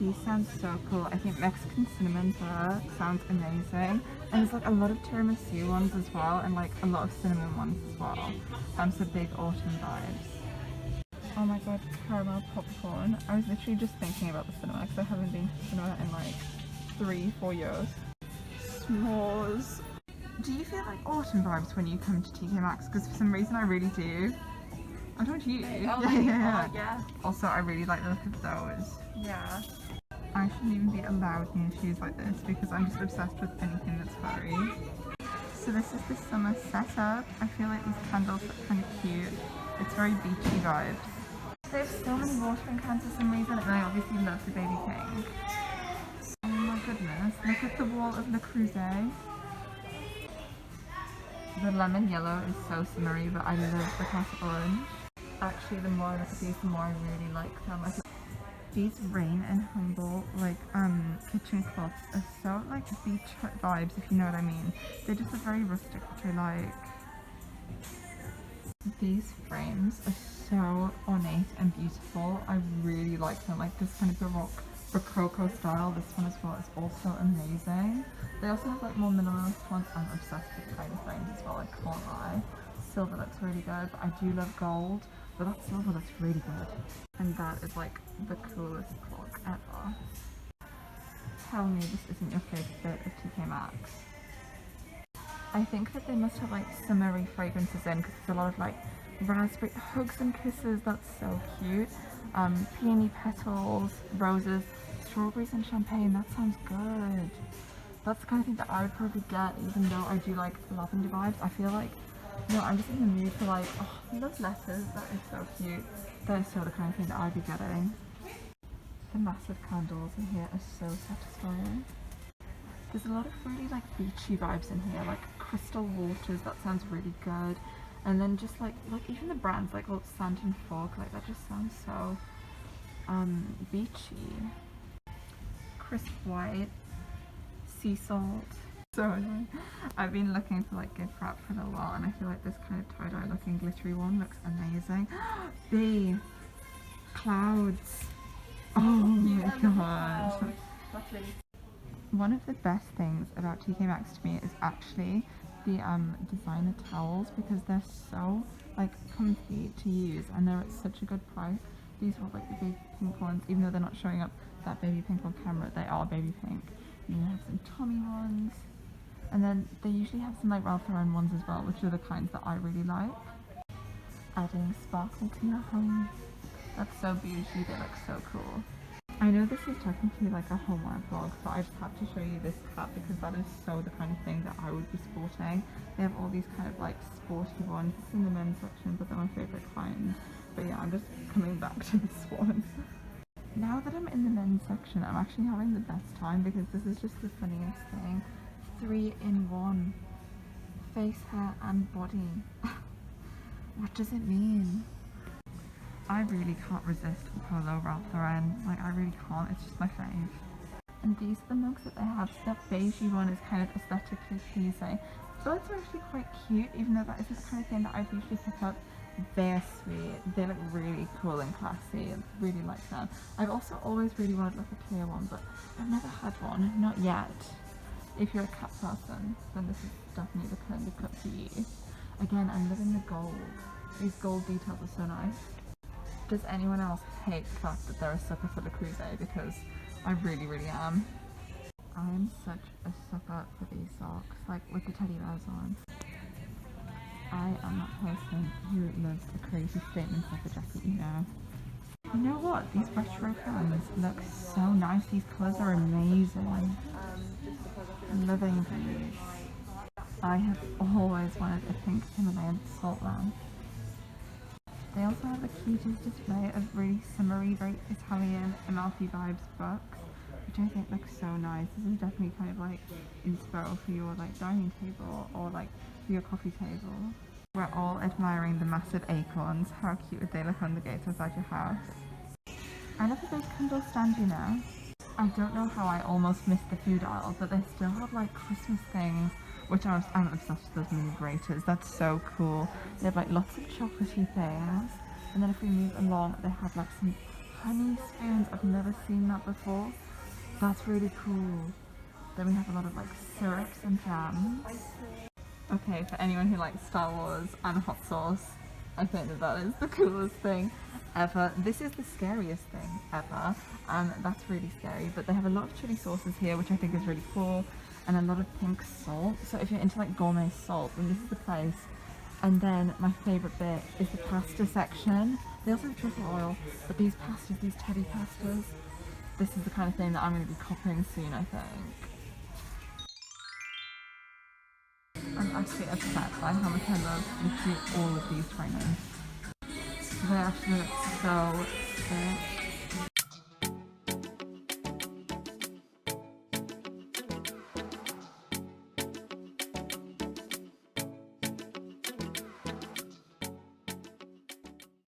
These sound so cool. I think Mexican cinnamon there sounds amazing. And there's like a lot of tiramisu ones as well, and like a lot of cinnamon ones as well. So big autumn vibes. Oh my god, caramel popcorn. I was literally just thinking about the cinema because I haven't been to cinema in like 3-4 years. S'mores. Do you feel like autumn vibes when you come to TK Maxx? Because for some reason I really do. I'm talking to you. Yeah. Also, I really like the look of those. Yeah. I shouldn't even be allowed near shoes like this because I'm just obsessed with anything that's furry. So this is the summer setup. I feel like these candles look kind of cute. It's very beachy vibes. They have so many watering cans for some reason, and I obviously love the baby pink. Oh my goodness, look at the wall of Le Creuset. The lemon yellow is so summery, but I love the classic orange. Actually, the more I look at these, the more I really like them. These Rain and Humble kitchen cloths are so like beach vibes, if you know what I mean. They're just very rustic, which I like. These frames are so ornate and beautiful. I really like them. Like this kind of Baroque Rococo style. This one as well is also amazing. They also have like more minimalist ones. I'm obsessed with tiny frames as well, I can't lie. Silver looks really good, but I do love gold. But that silver looks really good. And that is like the coolest clock ever. Tell me this isn't your favourite bit of TK Maxx. I think that they must have like summery fragrances in because there's a lot of like raspberry hugs and kisses. That's so cute. Peony petals, roses, strawberries and champagne. That sounds good. That's the kind of thing that I would probably get, even though I do like lavender vibes. I feel like, you know, I'm just in the mood for like, oh, love letters. That is so cute. That is so the kind of thing that I'd be getting. The massive candles in here are so satisfying. There's a lot of really like beachy vibes in here, like crystal waters. That sounds really good. And then just like even the brands like old Sand and Fog, like that just sounds so beachy. Crisp white, sea salt. So annoying. I've been looking for like gift wrap for a little while, and I feel like this kind of tie-dye looking glittery one looks amazing. The clouds. Oh my gosh. That's really one of the best things about TK Maxx to me is actually the designer towels, because they're so like comfy to use and they're at such a good price. These are like the big pink ones, even though they're not showing up that baby pink on camera, they are baby pink. And you have some Tommy ones, and then they usually have some like Ralph Lauren ones as well, which are the kinds that I really like. Adding sparkle to your home. That's so beautiful, they look so cool. I know this is technically like a Homeware vlog, but I just have to show you this cap because that is so the kind of thing that I would be sporting. They have all these kind of like sporty ones. It's in the men's section, but they're my favourite kind. But yeah, I'm just coming back to this one. Now that I'm in the men's section, I'm actually having the best time because this is just the funniest thing. 3-in-1. Face, hair and body. What does it mean? I really can't resist a Polo Ralph Lauren. Like, I really can't. It's just my fave. And these are the mugs that they have. So that beigey one is kind of aesthetically pleasing. Those are actually quite cute, even though that isn't the kind of thing that I'd usually pick up. They're sweet. They look really cool and classy. I really like them. I've also always really wanted like a clear one, but I've never had one. Not yet. If you're a cat person, then this is definitely the kind of cup for you. Again, I'm loving the gold. These gold details are so nice. Does anyone else hate the fact that they're a sucker for Le Creuset? Because I really, really am. I am such a sucker for these socks, like with the teddy bears on. I am that person who loves a crazy statement of a jacket, you know. You know what? These retro pants look so nice. These colours are amazing. I'm loving these. I have always wanted a pink Himalayan salt lamp. They also have the cutest display of really summery, very Italian Amalfi vibes books, which I think looks so nice. This is definitely kind of like inspo for your like dining table or like for your coffee table. We're all admiring the massive acorns. How cute would they look on the gates outside your house? I love a big candle stand, you know. I don't know how I almost missed the food aisle, but they still have like Christmas things, which I'm obsessed with those mini graters. That's so cool. They have like lots of chocolatey things, and then if we move along, they have like some honey spoons. I've never seen that before. That's really cool. Then we have a lot of like syrups and jams. Okay, for anyone who likes Star Wars and hot sauce, I think that that is the coolest thing ever. This is the scariest thing ever, and that's really scary. But they have a lot of chili sauces here, which I think is really cool, and a lot of pink salt. So if you're into like gourmet salt, then this is the place. And then my favourite bit is the pasta section. They also have truffle oil, but these pastas, these teddy pastas, this is the kind of thing that I'm going to be copying soon, I think. I'm actually upset by how much I love literally all of these trainers. They actually look so sick.